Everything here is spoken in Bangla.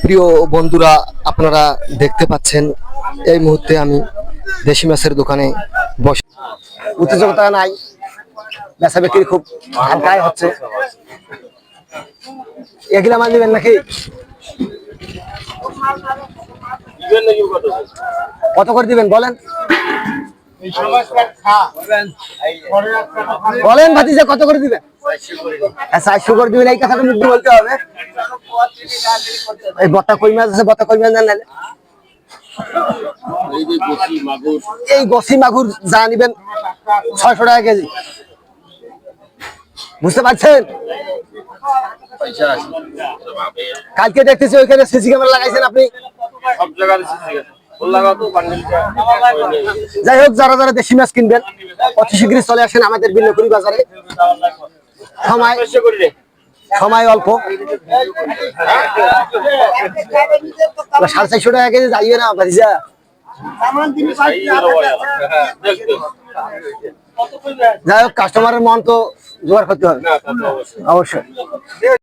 প্রিয় বন্ধুরা, আপনারা দেখতে পাচ্ছেন এই মুহূর্তে আমি দেশি মাছের দোকানে বসে। উত্তেজকতা নাই, বেচা বিক্রি খুব হালকাই হচ্ছে। এগুলা মাছ দিবেন নাকি? কত করে দিবেন বলেন? বলেন ভাতিজা, কত করে দিবেন? 400 করে দিবেন। এই কথাটা মুখ দিয়ে বলতে হবে। এই বতা কই মাছ আছে, বতা কই মাছ না? এই গছি মাগুর যা নিবেন 600 টাকা কেজি। বুঝতে পারছেন? কালকে দেখতেছি ওইখানে সিসি ক্যামেরা লাগাইছেন আপনি। যাই হোক, যারা যারা দেশি মাছ কিনবেন অতি শীঘ্রই চলে আসেন আমাদের বিল্লপুরি বাজারে। সময় অল্প। 450 টাকা কেজি যাইবে না ভাতিজা? যাই হোক, কাস্টমারের মন তো জোগাড় করতে হবে অবশ্যই।